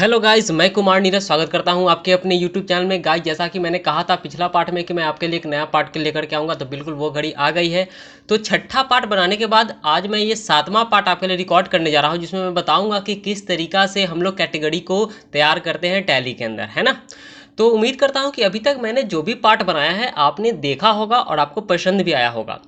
Hello guys, मैं कुमार नीरज स्वागत करता हूं आपके अपने यूट्यूब चैनल में। गाइस, जैसा कि मैंने कहा था पिछला पार्ट में कि मैं आपके लिए एक नया पार्ट के लेकर के आऊंगा, तो बिल्कुल वो घड़ी आ गई है। तो छठा पार्ट बनाने के बाद आज मैं ये सातवां पार्ट आपके लिए रिकॉर्ड करने जा रहा हूं, जिसमें मैं बताऊंगा कि किस तरीका से हम लोग कैटेगरी को तैयार करते हैं टैली के अंदर, है ना। तो उम्मीद करता हूं कि अभी तक मैंने जो भी पार्ट बनाया है आपने देखा होगा और आपको पसंद भी आया होगा।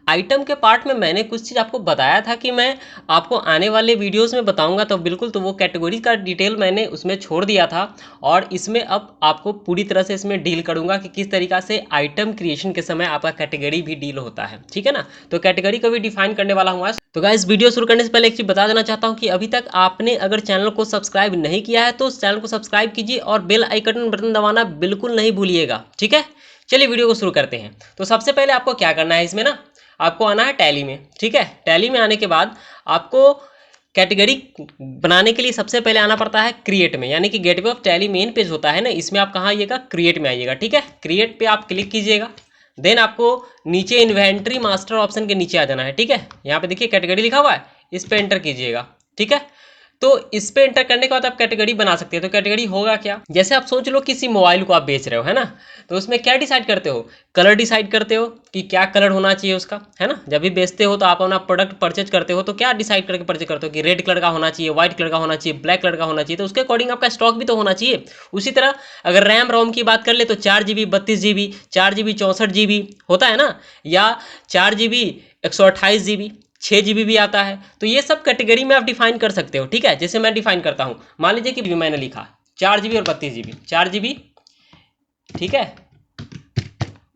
आइटम के पार्ट में मैंने कुछ चीज़ आपको बताया था कि मैं आपको आने वाले वीडियोस में बताऊंगा, तो बिल्कुल तो वो कैटेगरी का डिटेल मैंने उसमें छोड़ दिया था। और इसमें अब आपको पूरी तरह से इसमें डील करूंगा कि किस तरीका से आइटम क्रिएशन के समय आपका कैटेगरी भी डील होता है, ठीक है ना। तो कैटेगरी को भी डिफाइन करने वाला हूँ आज। तो गाइस, वीडियो शुरू करने से पहले एक चीज़ बता देना चाहता हूँ कि अभी तक आपने अगर चैनल को सब्सक्राइब नहीं किया है तो उस चैनल को सब्सक्राइब कीजिए और बेल आइकन बटन दबाना बिल्कुल नहीं भूलिएगा, ठीक है। चलिए वीडियो को शुरू करते हैं। तो सबसे पहले आपको क्या करना है, इसमें ना आपको आना है टैली में, ठीक है। टैली में आने के बाद आपको कैटेगरी बनाने के लिए सबसे पहले आना पड़ता है क्रिएट में, यानी कि gateway of tally main page होता है ना, इसमें आप कहाँ आइएगा, क्रिएट में आइएगा, ठीक है। क्रिएट पे आप क्लिक कीजिएगा। देन आपको नीचे इन्वेंट्री मास्टर ऑप्शन के नीचे आ जाना है, ठीक है। यहाँ पे देखिए कैटेगरी लिखा हुआ है, इस पे एंटर कीजिएगा, ठीक है। तो इस पे एंटर करने के बाद आप कैटेगरी बना सकते हैं। तो कैटेगरी होगा क्या, जैसे आप सोच लो किसी मोबाइल को आप बेच रहे हो, है ना। तो उसमें क्या डिसाइड करते हो, कलर डिसाइड करते हो कि क्या कलर होना चाहिए उसका, है ना। जब भी बेचते हो तो आप अपना प्रोडक्ट परचेज करते हो तो क्या डिसाइड करके परचेज करते हो कि रेड कलर का होना चाहिए, व्हाइट कलर का होना चाहिए, ब्लैक कलर का होना चाहिए। तो उसके अकॉर्डिंग आपका स्टॉक भी तो होना चाहिए। उसी तरह अगर रैम रोम की बात कर ले तो 4 GB 32 GB, 4 GB 64 GB होता है ना, या 4 GB 128 GB, 6 GB भी आता है। तो ये सब कैटेगरी में आप डिफाइन कर सकते हो, ठीक है। जैसे मैं डिफाइन करता हूँ, मान लीजिए कि मैंने लिखा 4 GB और 32 GB, 4 GB, ठीक है,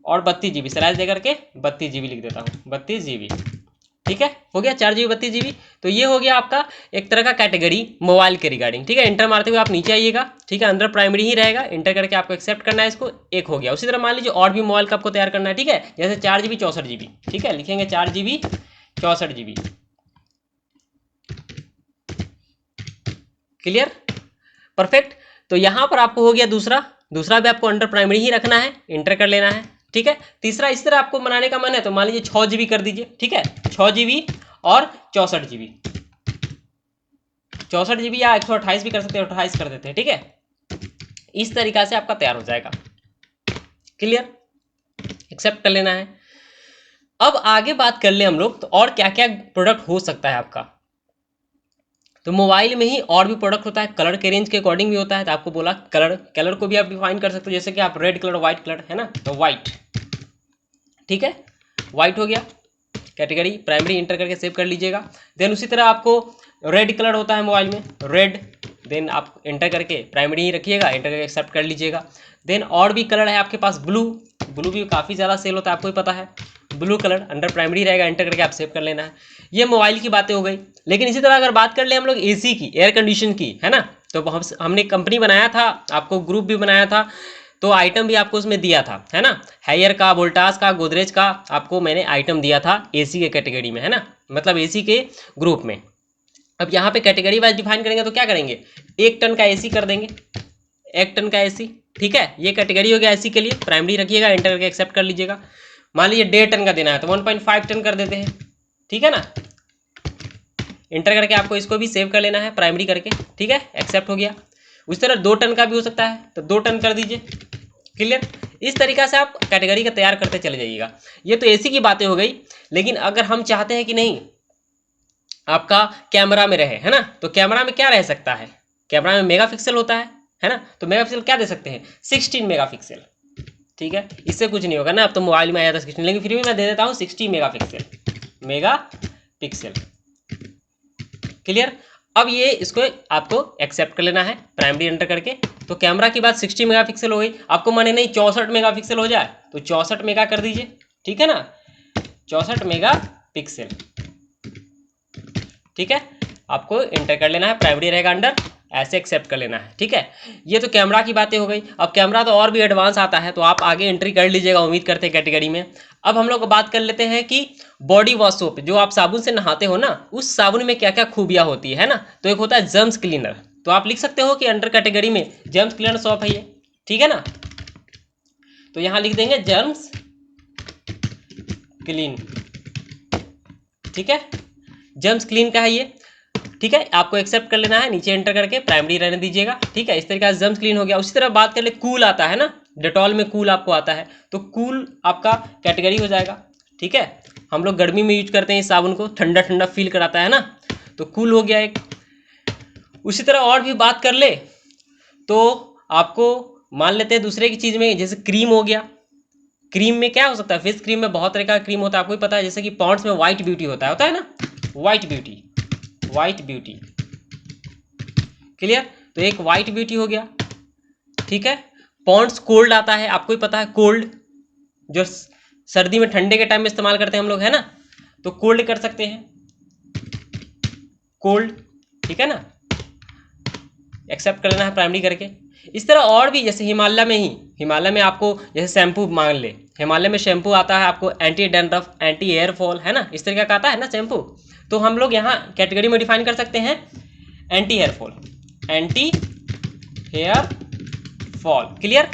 और 32 GB स्लैश दे करके 32 GB लिख देता हूँ, 32 GB, ठीक है। हो गया 4 GB 32 GB। तो ये हो गया आपका एक तरह का कैटेगरी मोबाइल के रिगार्डिंग, ठीक है। इंटर मारते हुए आप नीचे आइएगा, ठीक है। अंदर प्राइमरी ही रहेगा, इंटर करके आपको एक्सेप्ट करना है इसको, एक हो गया। उसी तरह मान लीजिए और भी मोबाइल का आपको तैयार करना है, ठीक है। जैसे 4 GB 64 GB, ठीक है, लिखेंगे 4 GB 64 GB, क्लियर, परफेक्ट। तो यहां पर आपको हो गया दूसरा, दूसरा भी आपको अंडर प्राइमरी ही रखना है, इंटर कर लेना है, ठीक है। तीसरा इस तरह आपको बनाने का मन है तो मान लीजिए 6 GB कर दीजिए, ठीक है, 6 GB और 64 GB, 64 GB या 128 भी कर सकते हैं, 28 कर देते हैं, ठीक है। इस तरीका से आपका तैयार हो जाएगा, क्लियर, एक्सेप्ट कर लेना है। अब आगे बात कर ले हम लोग, तो और क्या क्या प्रोडक्ट हो सकता है आपका। तो मोबाइल में ही और भी प्रोडक्ट होता है, कलर के रेंज के अकॉर्डिंग भी होता है। तो आपको बोला कलर, कलर को भी आप डिफाइन कर सकते हो, जैसे कि आप रेड कलर, व्हाइट कलर, है ना, तो व्हाइट, ठीक है, व्हाइट हो गया कैटेगरी, प्राइमरी इंटर करके सेव कर लीजिएगा। देन उसी तरह आपको रेड कलर होता है मोबाइल में, रेड, देन आप इंटर करके प्राइमरी ही रखिएगा, इंटर करके एक्सेप्ट कर लीजिएगा। देन और भी कलर है आपके पास, ब्लू, ब्लू भी काफ़ी ज़्यादा सेल होता है, आपको ही पता है। ब्लू कलर अंडर प्राइमरी रहेगा, इंटर करके आप सेव कर लेना है। ये मोबाइल की बातें हो गई। लेकिन इसी तरह अगर बात कर ले हम लोग एसी की, एयर कंडीशन की, है ना, तो हमने कंपनी बनाया था, आपको ग्रुप भी बनाया था, तो आइटम भी आपको उसमें दिया था, है ना। हायर का, वोल्टास का, गोदरेज का आपको मैंने आइटम दिया था एसी के कैटेगरी में, है ना, मतलब एसी के ग्रुप में। अब यहाँ पे कैटेगरी वाइज डिफाइन करेंगे तो क्या करेंगे, 1 टन का एसी कर देंगे, 1 टन का एसी, ठीक है। ये कैटेगरी हो गया एसी के लिए, प्राइमरी रखिएगा, इंटर करके एक्सेप्ट कर लीजिएगा। मान लीजिए 1.5 टन का देना है तो 1.5 टन कर देते हैं, ठीक है ना। इंटर करके आपको इसको भी सेव कर लेना है प्राइमरी करके, ठीक है, एक्सेप्ट हो गया। उस तरह 2 टन का भी हो सकता है तो 2 टन कर दीजिए, क्लियर। इस तरीका से आप कैटेगरी का तैयार करते चले जाइएगा। ये तो एसी की बातें हो गई। लेकिन अगर हम चाहते हैं कि नहीं आपका कैमरा में रहे, है ना, तो कैमरा में क्या रह सकता है, कैमरा में मेगापिक्सल होता है ना। तो मेगापिक्सल क्या दे सकते हैं, 16 मेगापिक्सल, ठीक है। इससे कुछ नहीं होगा ना, अब तो मोबाइल में आया था 16, लेकिन फिर भी मैं दे देता हूँ 60 मेगापिक्सल, मेगापिक्सल, क्लियर। अब ये इसको आपको एक्सेप्ट कर लेना है प्राइमरी एंटर करके। तो कैमरा की बात 60 मेगापिक्सल हो गई, आपको माने नहीं 64 मेगापिक्सल हो जाए तो 64 मेगा कर दीजिए, ठीक है ना, 64 मेगापिक्सल, ठीक है। आपको इंटर कर लेना है, प्राइमरी रहेगा अंडर, ऐसे एक्सेप्ट कर लेना है, ठीक है। ये तो कैमरा की बातें हो गई। अब कैमरा तो और भी एडवांस आता है, तो आप आगे एंट्री कर लीजिएगा, उम्मीद करते हैं कैटेगरी में। अब हम लोग बात कर लेते हैं कि बॉडी वॉश सोप, जो आप साबुन से नहाते हो ना, उस साबुन में क्या क्या खूबियाँ होती है ना। तो एक होता है जर्म्स क्लीनर, तो आप लिख सकते हो कि अंडर कैटेगरी में जर्म्स क्लीनर सोप है ये, ठीक है ना। तो यहाँ लिख देंगे जर्म्स क्लीन, ठीक है, जर्म्स क्लीन का है ये। ठीक है, आपको एक्सेप्ट कर लेना है, नीचे एंटर करके प्राइमरी रहने दीजिएगा। ठीक है, इस तरीके से जम्स क्लीन हो गया। उसी तरह बात कर ले, कूल आता है ना, डेटॉल में कूल आपको आता है, तो कूल आपका कैटेगरी हो जाएगा। ठीक है, हम लोग गर्मी में यूज करते हैं इस साबुन को, ठंडा ठंडा फील कराता है ना, तो कूल हो गया एक। उसी तरह और भी बात कर ले तो आपको मान लेते हैं दूसरे की चीज़ में, जैसे क्रीम हो गया। क्रीम में क्या हो सकता है, फेस क्रीम में बहुत तरह का क्रीम होता है, आपको ही पता है। जैसे कि पॉन्ड्स में व्हाइट ब्यूटी होता है ना, व्हाइट ब्यूटी क्लियर। तो एक व्हाइट ब्यूटी हो गया। ठीक है, पॉन्ड्स कोल्ड आता है, आपको ही पता है, कोल्ड जो सर्दी में ठंडे के टाइम में इस्तेमाल करते हैं हम लोग, है ना, तो कोल्ड कर सकते हैं, कोल्ड। ठीक है ना, एक्सेप्ट कर लेना है प्राइमरी करके। इस तरह और भी, जैसे हिमालय में आपको जैसे शैम्पू मान ले, हिमालय में शैम्पू आता है आपको anti dandruff, anti hair fall, है ना, इस तरीके का आता है ना शैम्पू। तो हम लोग यहाँ कैटेगरी में डिफाइन कर सकते हैं anti hair fall, anti hair fall. Clear,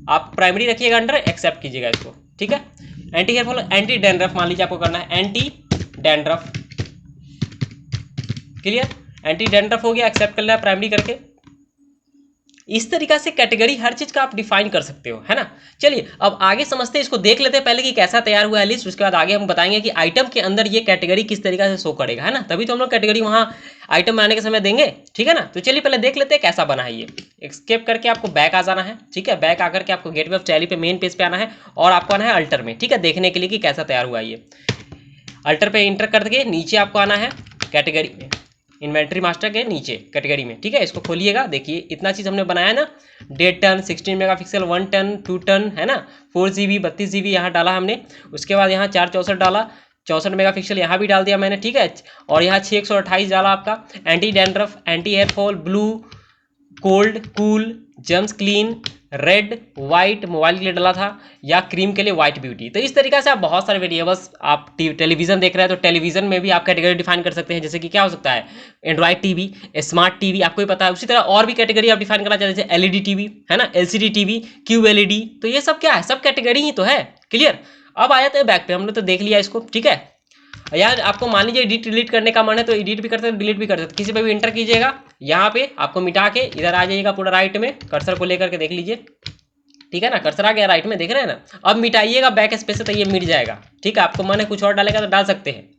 आप प्राइमरी रखिएगा अंडर, एक्सेप्ट कीजिएगा इसको। ठीक है, anti hair fall, anti dandruff मान लीजिए आपको करना है, anti dandruff. Clear, anti dandruff हो गया, एक्सेप्ट कर लिया प्राइमरी करके। इस तरीका से कैटेगरी हर चीज का आप डिफाइन कर सकते हो, है ना। चलिए अब आगे समझते हैं, इसको देख लेते हैं पहले कि कैसा तैयार हुआ है लिस्ट, उसके बाद आगे हम बताएंगे कि आइटम के अंदर ये कैटेगरी किस तरीका से शो करेगा, है ना, तभी तो हम लोग कैटेगरी वहां आइटम बनाने के समय देंगे। ठीक है ना, तो चलिए पहले देख लेते हैं कैसा बना है ये। एस्केप करके आपको बैक आ जाना है। ठीक है, बैक आकर के आपको गेटवे ऑफ टैली पे मेन पेज पे आना है, और आपको आना है अल्टर में। ठीक है, देखने के लिए कि कैसा तैयार हुआ है ये। अल्टर पे इंटर करके नीचे आपको आना है कैटेगरी में, इन्वेंट्री मास्टर के नीचे कैटेगरी में। ठीक है, इसको खोलिएगा, देखिए इतना चीज़ हमने बनाया ना, 1.5 टन, 16 मेगापिक्सल, 1 टन, 2 टन, है ना, 4 GB, 32 GB यहाँ डाला हमने। उसके बाद यहाँ 464 डाला, 64 मेगापिक्सल यहाँ भी डाल दिया मैंने। ठीक है, और यहाँ 628 डाला आपका anti dandruff, anti hair fall, blue, cold, cool, jams clean, red, white mobile के लिए डाला था, या क्रीम के लिए व्हाइट ब्यूटी। तो इस तरीके से आप बहुत सारे वेरिएबल्स, आप टेलीविजन देख रहे हैं तो टेलीविजन में भी आप कैटेगरी डिफाइन कर सकते हैं, जैसे कि क्या हो सकता है, एंड्रॉइड टीवी, स्मार्ट टीवी, आपको ही पता है। उसी तरह और भी कैटेगरी आप डिफाइन करना चाहते हैं, जैसे एलईडी टीवी, है ना, एलसीडी टीवी, QLED, तो ये सब क्या है, सब कैटेगरी ही तो है। क्लियर, अब आ जाते हैं बैक पे, हमने तो देख लिया इसको। ठीक है, यार आपको मान लीजिए एडिट डिलीट करने का मन है तो एडिट भी कर सकते हैं, डिलीट भी कर सकते हैं, किसी पे भी इंटर कीजिएगा, यहाँ पे आपको मिटा के इधर आ जाइएगा पूरा राइट में, कर्सर को लेकर के देख लीजिए। ठीक है ना, कर्सर आ गया राइट में, देख रहे हैं ना। अब मिटाइएगा बैक स्पेस से तो ये मिट जाएगा। ठीक है, आपको मन है कुछ और डालेगा तो डाल सकते हैं,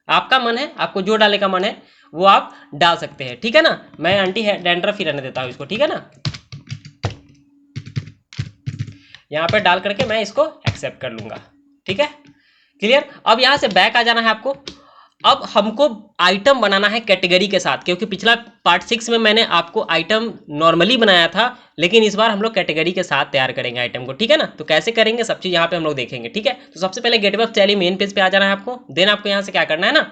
आपका मन है, आपको जो डाले का मन है वो आप डाल सकते हैं। ठीक है ना, मैं एंटी डैंड्रफ ही रहने देता हूँ इसको। ठीक है ना, यहाँ पे डाल करके मैं इसको एक्सेप्ट कर लूंगा। ठीक है, क्लियर। अब यहाँ से बैक आ जाना है आपको। अब हमको आइटम बनाना है कैटेगरी के साथ, क्योंकि पिछला पार्ट 6 में मैंने आपको आइटम नॉर्मली बनाया था, लेकिन इस बार हम लोग कैटेगरी के साथ तैयार करेंगे आइटम को। ठीक है ना, तो कैसे करेंगे सब चीज़ यहाँ पे हम लोग देखेंगे। ठीक है, तो सबसे पहले gateway of tally main page पे आ जाना है आपको। देन आपको यहाँ से क्या करना है ना,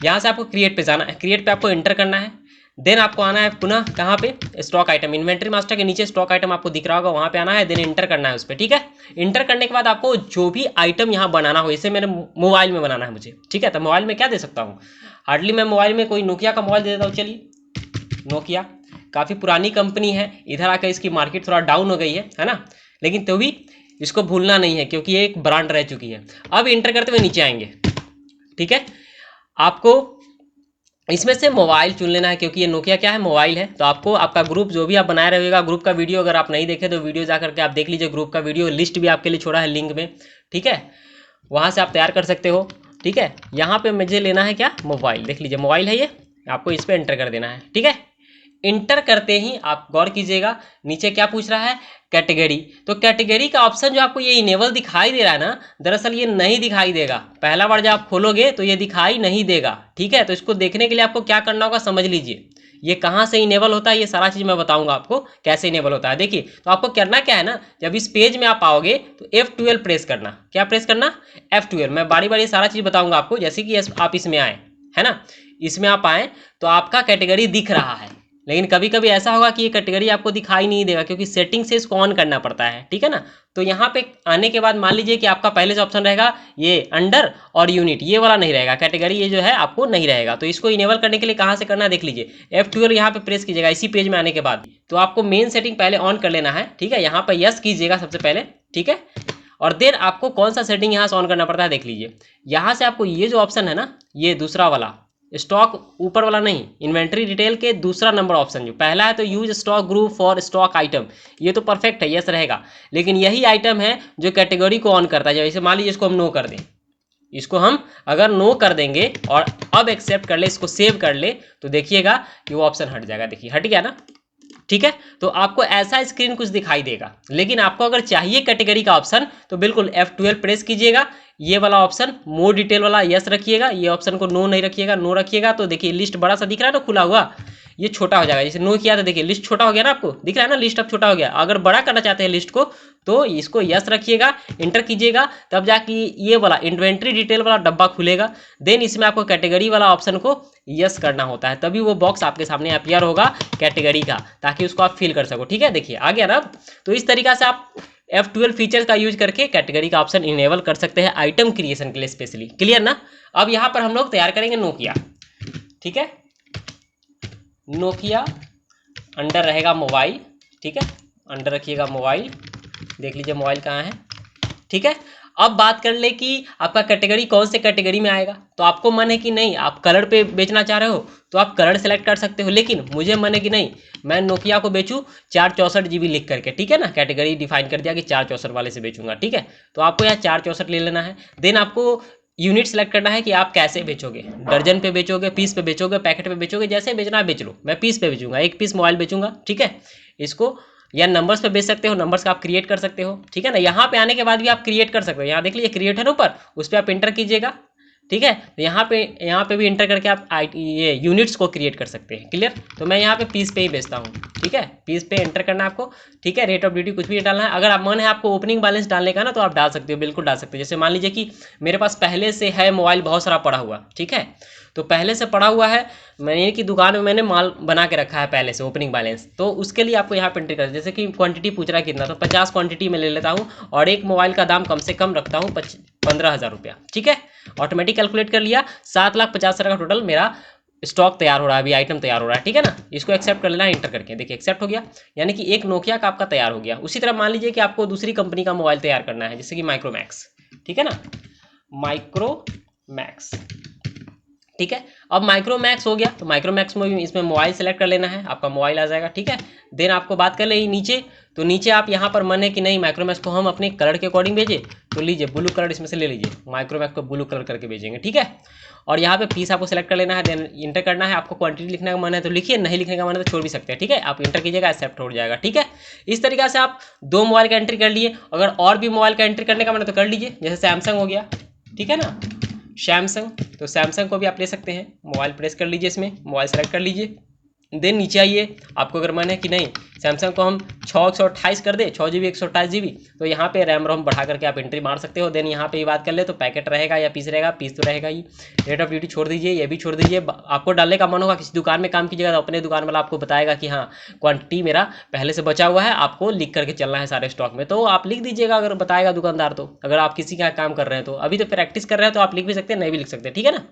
यहाँ से आपको क्रिएट पे जाना है, क्रिएट पे आपको एंटर करना है। देन आपको आना है पुनः कहाँ पे, स्टॉक आइटम, इन्वेंट्री मास्टर के नीचे स्टॉक आइटम आपको दिख रहा होगा, वहाँ पे आना है। देन इंटर करना है उस पर। ठीक है, इंटर करने के बाद आपको जो भी आइटम यहाँ बनाना हो, इसे मेरे मोबाइल में बनाना है मुझे। ठीक है, तो मोबाइल में क्या दे सकता हूँ, हार्डली मैं मोबाइल में कोई नोकिया का मोबाइल दे देता हूँ। चलिए, नोकिया काफ़ी पुरानी कंपनी है, इधर आकर इसकी मार्केट थोड़ा डाउन हो गई है ना, लेकिन तो भी इसको भूलना नहीं है क्योंकि ये एक ब्रांड रह चुकी है। अब इंटर करते हुए नीचे आएंगे। ठीक है, आपको इसमें से मोबाइल चुन लेना है, क्योंकि ये नोकिया क्या है, मोबाइल है। तो आपको आपका ग्रुप जो भी आप बनाए रहेगा, ग्रुप का वीडियो अगर आप नहीं देखे तो वीडियो जा करके आप देख लीजिए, ग्रुप का वीडियो लिस्ट भी आपके लिए छोड़ा है लिंक में। ठीक है, वहाँ से आप तैयार कर सकते हो। ठीक है, यहाँ पे मुझे लेना है क्या, मोबाइल, देख लीजिए मोबाइल है ये, आपको इस पर एंटर कर देना है। ठीक है, इंटर करते ही आप गौर कीजिएगा नीचे क्या पूछ रहा है, कैटेगरी। तो कैटेगरी का ऑप्शन जो आपको ये इनेबल दिखाई दे रहा है ना, दरअसल ये नहीं दिखाई देगा। पहला बार जब आप खोलोगे तो ये दिखाई नहीं देगा। ठीक है, तो इसको देखने के लिए आपको क्या करना होगा समझ लीजिए, ये कहाँ से इनेबल होता है, ये सारा चीज़ मैं बताऊंगा आपको कैसे इनेबल होता है। देखिए, तो आपको करना क्या है ना, जब इस पेज में आप आओगे तो F12 प्रेस करना। क्या प्रेस करना, F12। मैं बारी बारी सारा चीज़ बताऊंगा आपको, जैसे कि आप इसमें आए, है ना, इसमें आप आए तो आपका कैटेगरी दिख रहा है, लेकिन कभी कभी ऐसा होगा कि ये कैटेगरी आपको दिखाई नहीं देगा, क्योंकि सेटिंग से इसको ऑन करना पड़ता है। ठीक है ना, तो यहाँ पे आने के बाद मान लीजिए कि आपका पहले से ऑप्शन रहेगा ये अंडर और यूनिट, ये वाला नहीं रहेगा, कैटेगरी ये जो है आपको नहीं रहेगा। तो इसको इनेबल करने के लिए कहाँ से करना है देख लीजिए, F12 यहाँ पे प्रेस कीजिएगा इसी पेज में आने के बाद। तो आपको मेन सेटिंग पहले ऑन कर लेना है। ठीक है, यहाँ पर यस कीजिएगा सबसे पहले। ठीक है, और देन आपको कौन सा सेटिंग यहाँ से ऑन करना पड़ता है देख लीजिए, यहाँ से आपको ये जो ऑप्शन है ना, ये दूसरा वाला स्टॉक ऊपर वाला नहीं, इन्वेंट्री डिटेल के दूसरा नंबर ऑप्शन जो पहला है तो use stock group for stock item, ये तो परफेक्ट है, यस रहेगा। लेकिन यही आइटम है जो कैटेगरी को ऑन करता है। जैसे मान लीजिए इसको हम नो कर दें, इसको हम अगर नो कर देंगे और अब एक्सेप्ट कर ले, इसको सेव कर ले, तो देखिएगा कि वो ऑप्शन हट जाएगा। देखिए हट गया ना, ठीक है। तो आपको ऐसा स्क्रीन कुछ दिखाई देगा। लेकिन आपको अगर चाहिए कैटेगरी का ऑप्शन तो बिल्कुल F12 प्रेस कीजिएगा, ये वाला ऑप्शन मोर डिटेल वाला यस रखिएगा, ये ऑप्शन को नो नहीं रखिएगा। नो रखिएगा तो देखिए लिस्ट बड़ा सा दिख रहा है ना खुला हुआ, ये छोटा हो जाएगा। जैसे नो किया तो देखिए लिस्ट छोटा हो गया ना, आपको दिख रहा है ना लिस्ट अब छोटा हो गया। अगर बड़ा करना चाहते हैं लिस्ट को तो इसको यस रखिएगा, इंटर कीजिएगा, तब जाके ये वाला इन्वेंट्री डिटेल वाला डब्बा खुलेगा। देन इसमें आपको कैटेगरी वाला ऑप्शन को यस करना होता है, तभी वो बॉक्स आपके सामने अपीयर होगा कैटेगरी का, ताकि उसको आप फिल कर सको। ठीक है, देखिए आ गया ना। तो इस तरीका से आप F12 फीचर्स का यूज करके कैटेगरी का ऑप्शन इनेबल कर सकते हैं आइटम क्रिएशन के लिए स्पेशली। क्लियर ना। अब यहाँ पर हम लोग तैयार करेंगे नोकिया। ठीक है, नोकिया अंडर रहेगा मोबाइल। ठीक है, अंडर रखिएगा मोबाइल, देख लीजिए मोबाइल कहाँ है। ठीक है, अब बात कर ले कि आपका कैटेगरी कौन से कैटेगरी में आएगा। तो आपको मन है कि नहीं आप कलर पे बेचना चाह रहे हो तो आप कलर सेलेक्ट कर सकते हो, लेकिन मुझे मन है कि नहीं मैं नोकिया को बेचूं 464 GB लिख करके। ठीक है ना, कैटेगरी डिफाइन कर दिया कि 464 वाले से बेचूंगा। ठीक है, तो आपको यहाँ 464 ले लेना है। देन आपको यूनिट सेलेक्ट करना है कि आप कैसे बेचोगे, दर्जन पे बेचोगे, पीस पे बेचोगे, पैकेट पे बेचोगे, जैसे बेचना है बेच लो। मैं पीस पे बेचूंगा, 1 पीस मोबाइल बेचूंगा। ठीक है, इसको या नंबर्स पे बेच सकते हो, नंबर्स का आप क्रिएट कर सकते हो। ठीक है ना, यहाँ पे आने के बाद भी आप क्रिएट कर सकते हो। यहाँ देख लीजिए क्रिएट है ना ऊपर, उस पर आप इंटर कीजिएगा। ठीक है, तो यहाँ पे भी इंटर करके आप ये यूनिट्स को क्रिएट कर सकते हैं। क्लियर, तो मैं यहाँ पे पीस पे ही बेचता हूँ। ठीक है, पीस पे एंटर करना है आपको। ठीक है, रेट ऑफ ड्यूटी कुछ भी डालना है। अगर आप मन है आपको ओपनिंग बैलेंस डालने का ना तो आप डाल सकते हो, बिल्कुल डाल सकते हो। जैसे मान लीजिए कि मेरे पास पहले से है मोबाइल बहुत सारा पड़ा हुआ। ठीक है, तो पहले से पड़ा हुआ है, मैंने की दुकान में मैंने माल बना के रखा है पहले से ओपनिंग बैलेंस, तो उसके लिए आपको यहाँ पे एंट्री कर, जैसे कि क्वांटिटी पूछ रहा है कितना, तो 50 क्वांटिटी में ले लेता हूँ और एक मोबाइल का दाम कम से कम रखता हूँ 15,000 रुपया। ठीक है, ऑटोमेटिक कैलकुलेट कर लिया, 7,50,000 का टोटल मेरा स्टॉक तैयार हो रहा है, अभी आइटम तैयार हो रहा है। ठीक है ना, इसको एक्सेप्ट कर लेना है इंटर करके। देखिए एक्सेप्ट हो गया, यानी कि एक नोकिया का आपका तैयार हो गया। उसी तरह मान लीजिए कि आपको दूसरी कंपनी का मोबाइल तैयार करना है, जैसे कि माइक्रोमैक्स। ठीक है ना, माइक्रोमैक्स। ठीक है, अब माइक्रोमैक्स हो गया, तो माइक्रोमैक्स में इसमें मोबाइल सेलेक्ट कर लेना है, आपका मोबाइल आ जाएगा। ठीक है, देन आपको बात कर ले नीचे, तो नीचे आप यहाँ पर मन है कि नहीं माइक्रोमैक्स को हम अपने कलर के अकॉर्डिंग भेजें, तो लीजिए ब्लू कलर इसमें से ले लीजिए, माइक्रोमैक्स को ब्लू कलर करके भेजेंगे। ठीक है, और यहाँ पे पीस आपको सेलेक्ट कर लेना है, देन इंटर करना है। आपको क्वांटिटी लिखने का मन है तो लिखिए, नहीं लिखने का मन है तो छोड़ भी सकते हैं। ठीक है, आप इंटर कीजिएगा, एक्सेप्ट हो जाएगा। ठीक है, इस तरीके से आप 2 मोबाइल का एंट्री कर लिए। अगर और भी मोबाइल का एंट्री करने का मन है तो कर लीजिए, जैसे सैमसंग हो गया। ठीक है ना, सैमसंग, तो सैमसंग को भी आप ले सकते हैं। मोबाइल प्रेस कर लीजिए, इसमें मोबाइल सेलेक्ट कर लीजिए, देन नीचे आइए। आपको अगर मन है कि नहीं सैमसंग को हम 6/128 कर दे, 6 GB 128 GB, तो यहाँ पे रैम रोम बढ़ा करके आप एंट्री मार सकते हो। देन यहाँ पे बात कर ले तो पैकेट रहेगा या पीस रहेगा, पीस तो रहेगा ही। रेट ऑफ ड्यूटी छोड़ दीजिए, ये भी छोड़ दीजिए। आपको डालने का मन होगा किसी दुकान में काम कीजिएगा तो अपने दुकान वाला आपको बताएगा कि हाँ क्वांटिटी मेरा पहले से बचा हुआ है, आपको लिख करके चलना है सारे स्टॉक में, तो आप लिख दीजिएगा अगर बताएगा दुकानदार तो। अगर आप किसी का काम कर रहे हैं तो, अभी तो प्रैक्टिस कर रहे हैं तो आप लिख भी सकते हैं, नहीं भी लिख सकते। ठीक है ना,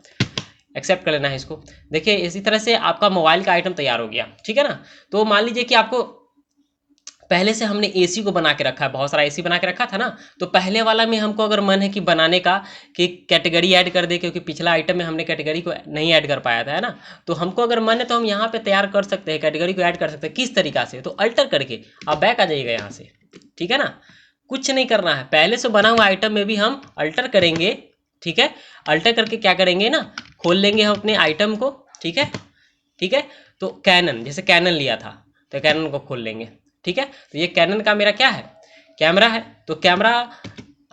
एक्सेप्ट कर लेना है इसको। देखिए इसी तरह से आपका मोबाइल का आइटम तैयार हो गया। ठीक है ना, तो मान लीजिए कि आपको पहले से हमने एसी को बना के रखा है, बहुत सारा एसी बना के रखा था ना, तो पहले वाला में हमको अगर मन है कि बनाने का कि कैटेगरी ऐड कर दे, क्योंकि पिछला आइटम में हमने कैटेगरी को नहीं ऐड कर पाया था, है ना, तो हमको अगर मन है तो हम यहाँ पे तैयार कर सकते हैं, कैटेगरी को ऐड कर सकते हैं। किस तरीका से, तो अल्टर करके आप बैक आ जाइएगा यहाँ से। ठीक है ना, कुछ नहीं करना है, पहले से बना हुआ आइटम में भी हम अल्टर करेंगे। ठीक है, अल्टर करके क्या करेंगे ना, खोल लेंगे हम अपने आइटम को। ठीक है, ठीक है, तो कैनन, जैसे कैनन लिया था तो कैनन को खोल लेंगे। ठीक है, तो ये कैनन का मेरा क्या है, कैमरा है, तो कैमरा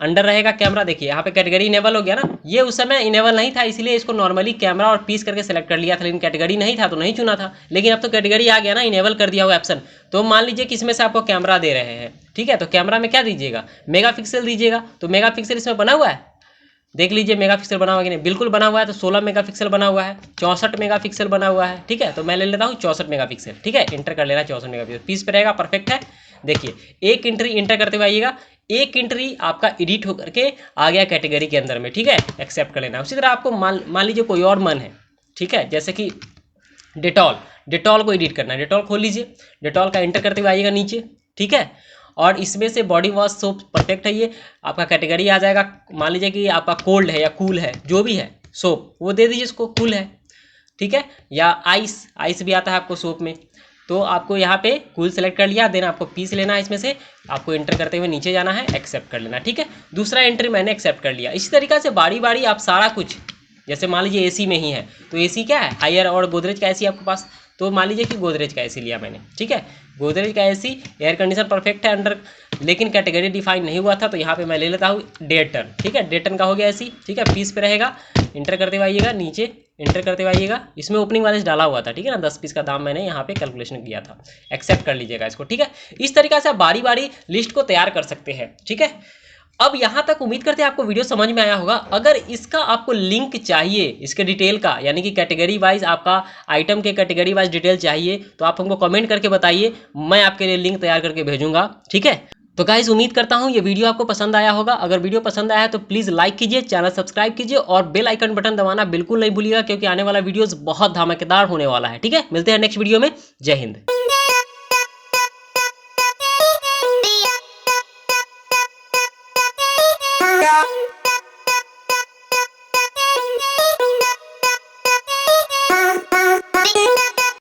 अंडर रहेगा कैमरा। देखिए यहाँ पे कैटेगरी इनेबल हो गया ना, ये उस समय इनेबल नहीं था इसलिए इसको नॉर्मली कैमरा और पीस करके सेलेक्ट कर लिया था, लेकिन कैटेगरी नहीं था तो नहीं चुना था। लेकिन अब तो कैटेगरी आ गया ना, इनेबल कर दिया हुआ ऑप्शन। तो मान लीजिए कि इसमें से आपको कैमरा दे रहे हैं। ठीक है, तो कैमरा में क्या दीजिएगा, मेगापिक्सल दीजिएगा। तो मेगापिक्सल इसमें बना हुआ है, देख लीजिए मेगापिक्सल बना हुआ कि नहीं, बिल्कुल बना हुआ है। तो 16 मेगापिक्सल बना हुआ है, 64 मेगापिक्सल बना हुआ है। ठीक है, तो मैं ले लेता हूँ 64 मेगापिक्सल। ठीक है, इंटर कर लेना 64 मेगापिक्सल, पीस पे रहेगा, परफेक्ट है। देखिए एक एंट्री इंटर करते हुए आइएगा, एक एंट्री आपका एडिट होकर के आ गया कैटेगरी के अंदर में। ठीक है, एक्सेप्ट कर लेना। उसी तरह आपको मान लीजिए कोई और मन है। ठीक है, जैसे कि डेटॉल को एडिट करना है, डेटॉल खोल लीजिए, डेटॉल का इंटर करते हुए आइएगा नीचे। ठीक है, और इसमें से बॉडी वॉश सोप परफेक्ट है, ये आपका कैटेगरी आ जाएगा। मान लीजिए कि आपका कोल्ड है या कूल है, जो भी है सोप वो दे दीजिए, इसको कूल है। ठीक है, या आइस भी आता है आपको सोप में। तो आपको यहाँ पे कूल सेलेक्ट कर लिया, देन आपको पीस लेना है, इसमें से आपको एंटर करते हुए नीचे जाना है, एक्सेप्ट कर लेना। ठीक है, दूसरा एंट्री मैंने एक्सेप्ट कर लिया। इसी तरीके से बारी बारी आप सारा कुछ, जैसे मान लीजिए एसी में ही है तो एसी क्या है, हायर और गोदरेज का एसी आपके पास, तो मान लीजिए कि गोदरेज का एसी लिया मैंने। ठीक है, गोदरेज का एसी एयर कंडीशन परफेक्ट है अंडर, लेकिन कैटेगरी डिफाइन नहीं हुआ था, तो यहाँ पे मैं ले लेता हूँ 1.5 टन। ठीक है, 1.5 टन का हो गया एसी। ठीक है, पीस पे रहेगा, इंटर करते हुए आइएगा, नीचे इंटर करते हुए आइएगा। इसमें ओपनिंग बैलेंस डाला हुआ था, ठीक है ना, 10 पीस का दाम मैंने यहाँ पे कैलकुलेशन किया था। एक्सेप्ट कर लीजिएगा इसको। ठीक है, इस तरीके से आप बारी बारी लिस्ट को तैयार कर सकते हैं। ठीक है, अब यहाँ तक उम्मीद करते हैं आपको वीडियो समझ में आया होगा। अगर इसका आपको लिंक चाहिए, इसके डिटेल का, यानी कि कैटेगरी वाइज आपका आइटम के कैटेगरी वाइज डिटेल चाहिए, तो आप हमको कमेंट करके बताइए, मैं आपके लिए लिंक तैयार करके भेजूंगा। ठीक है, तो गाइज उम्मीद करता हूँ ये वीडियो आपको पसंद आया होगा। अगर वीडियो पसंद आया है तो प्लीज़ लाइक कीजिए, चैनल सब्सक्राइब कीजिए और बेल आइकन बटन दबाना बिल्कुल नहीं भूलिएगा, क्योंकि आने वाला वीडियोस बहुत धमाकेदार होने वाला है। ठीक है, मिलते हैं नेक्स्ट वीडियो में। जय हिंद।